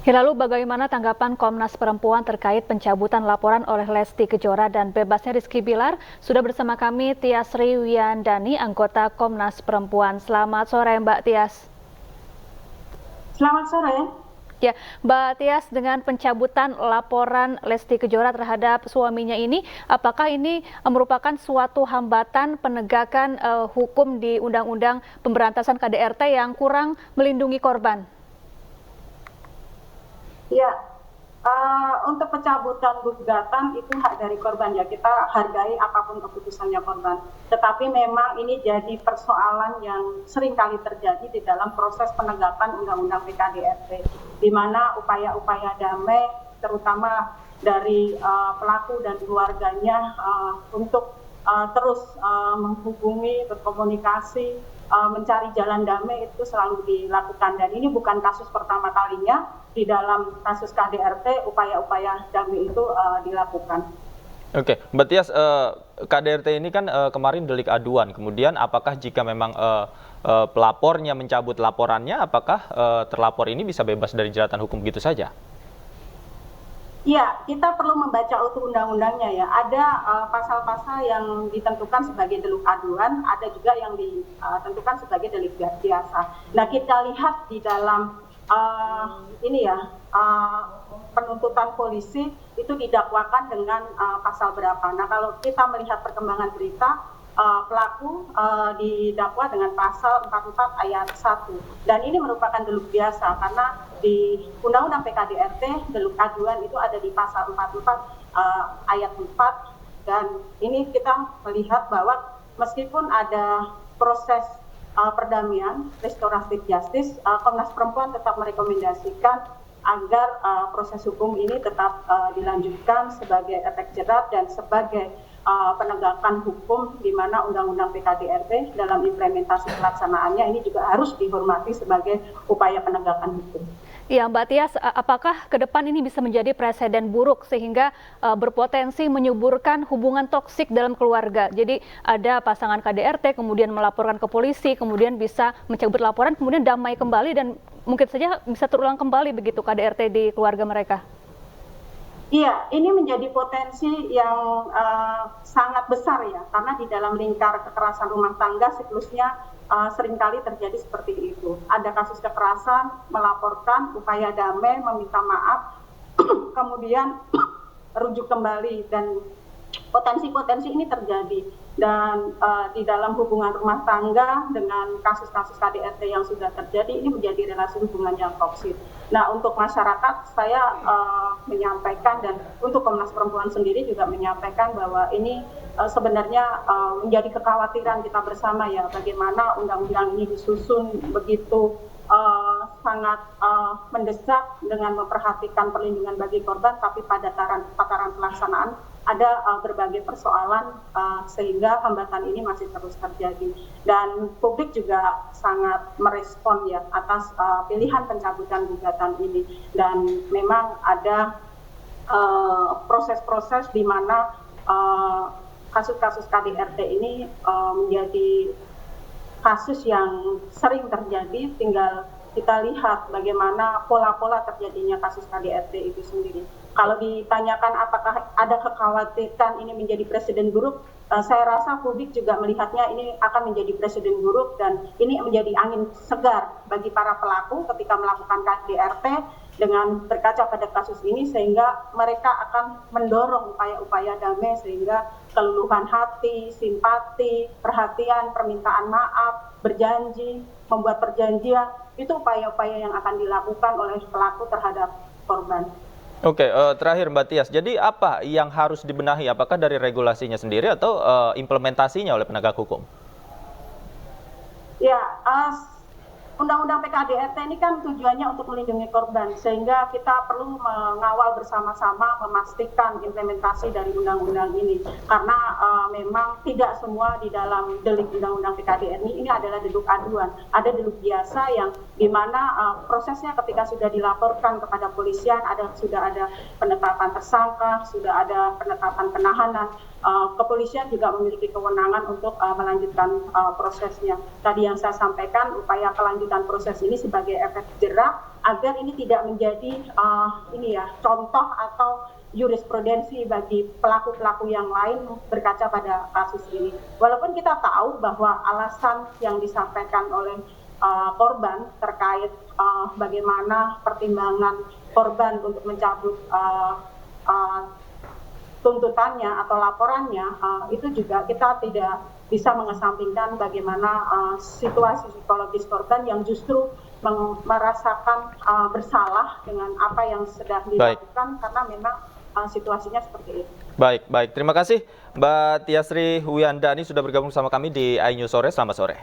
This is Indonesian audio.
Lalu bagaimana tanggapan Komnas Perempuan terkait pencabutan laporan oleh Lesti Kejora dan bebasnya Rizky Bilar? Sudah bersama kami Tias Riwiyandani, anggota Komnas Perempuan. Selamat sore Mbak Tias. Selamat sore. Ya, Mbak Tias, dengan pencabutan laporan Lesti Kejora terhadap suaminya ini, apakah ini merupakan suatu hambatan penegakan hukum di Undang-Undang Pemberantasan KDRT yang kurang melindungi korban? Ya, untuk pencabutan gugatan itu hak dari korban ya, kita hargai apapun keputusannya korban. Tetapi memang ini jadi persoalan yang sering kali terjadi di dalam proses penegakan Undang-Undang PKDRT, di mana upaya-upaya damai, terutama dari pelaku dan keluarganya untuk terus menghubungi, berkomunikasi, mencari jalan damai itu selalu dilakukan. Dan ini bukan kasus pertama kalinya di dalam kasus KDRT, upaya-upaya damai itu dilakukan. Oke, Mbak Tias, KDRT ini kan kemarin delik aduan. Kemudian apakah jika memang pelapornya mencabut laporannya, apakah terlapor ini bisa bebas dari jeratan hukum begitu saja? Iya, kita perlu membaca utuh undang-undangnya ya. Ada pasal-pasal yang ditentukan sebagai delik aduan, ada juga yang ditentukan sebagai delik biasa. Nah, kita lihat di dalam penuntutan polisi itu didakwakan dengan pasal berapa. Nah, kalau kita melihat perkembangan berita, pelaku didakwa dengan pasal 44 ayat 1. Dan ini merupakan delik biasa karena di Undang-Undang PKDRT delik aduan itu ada di pasal 44 ayat 4, dan ini kita melihat bahwa meskipun ada proses perdamaian, restoratif justice, Komnas Perempuan tetap merekomendasikan agar proses hukum ini tetap dilanjutkan sebagai efek jerat dan sebagai penegakan hukum, di mana Undang-Undang PKDRT dalam implementasi pelaksanaannya ini juga harus dihormati sebagai upaya penegakan hukum. Ya, Mbak Tias, apakah ke depan ini bisa menjadi presiden buruk sehingga berpotensi menyuburkan hubungan toksik dalam keluarga? Jadi ada pasangan KDRT kemudian melaporkan ke polisi, kemudian bisa mencabut laporan, kemudian damai kembali dan mungkin saja bisa terulang kembali begitu KDRT di keluarga mereka. Iya, ini menjadi potensi yang sangat besar ya, karena di dalam lingkar kekerasan rumah tangga siklusnya seringkali terjadi seperti itu. Ada kasus kekerasan, melaporkan, upaya damai, meminta maaf, kemudian rujuk kembali, dan potensi-potensi ini terjadi. Dan di dalam hubungan rumah tangga dengan kasus-kasus KDRT yang sudah terjadi, ini menjadi relasi hubungan yang toksik. Nah, untuk masyarakat saya menyampaikan, dan untuk Komnas Perempuan sendiri juga menyampaikan bahwa ini sebenarnya menjadi kekhawatiran kita bersama ya, bagaimana undang-undang ini disusun begitu sangat mendesak dengan memperhatikan perlindungan bagi korban, tapi pada tataran pelaksanaan ada berbagai persoalan sehingga hambatan ini masih terus terjadi. Dan publik juga sangat merespon ya atas pilihan pencabutan gugatan ini. Dan memang ada proses-proses di mana kasus-kasus KDRT ini menjadi kasus yang sering terjadi, tinggal kita lihat bagaimana pola-pola terjadinya kasus KDRT itu sendiri. Kalau ditanyakan apakah ada kekhawatiran ini menjadi presiden buruk, saya rasa publik juga melihatnya ini akan menjadi presiden buruk, dan ini menjadi angin segar bagi para pelaku ketika melakukan KDRT dengan berkaca pada kasus ini, sehingga mereka akan mendorong upaya-upaya damai, sehingga keluluhan hati, simpati, perhatian, permintaan maaf, berjanji, membuat perjanjian, itu upaya-upaya yang akan dilakukan oleh pelaku terhadap korban. Oke, terakhir Mbak Tias, jadi apa yang harus dibenahi? Apakah dari regulasinya sendiri atau implementasinya oleh penegak hukum? Ya, Undang-Undang PKDRT ini kan tujuannya untuk melindungi korban, sehingga kita perlu mengawal bersama-sama memastikan implementasi dari undang-undang ini, karena memang tidak semua di dalam delik Undang-Undang PKDRT ini adalah delik aduan. Ada delik biasa yang dimana prosesnya ketika sudah dilaporkan kepada polisian, sudah ada penetapan tersangka, sudah ada penetapan penahanan. Kepolisian juga memiliki kewenangan untuk melanjutkan prosesnya. Tadi yang saya sampaikan, upaya kelanjutan keberlanjutan proses ini sebagai efek jerak agar ini tidak menjadi contoh atau jurisprudensi bagi pelaku-pelaku yang lain berkaca pada kasus ini. Walaupun kita tahu bahwa alasan yang disampaikan oleh korban terkait bagaimana pertimbangan korban untuk mencabut tuntutannya atau laporannya, itu juga kita tidak bisa mengesampingkan bagaimana situasi psikologis korban yang justru merasakan bersalah dengan apa yang sedang dilakukan karena memang situasinya seperti itu. Baik. Terima kasih Mbak Tiasri Wiyandani sudah bergabung sama kami di iNews Sore. Selamat sore.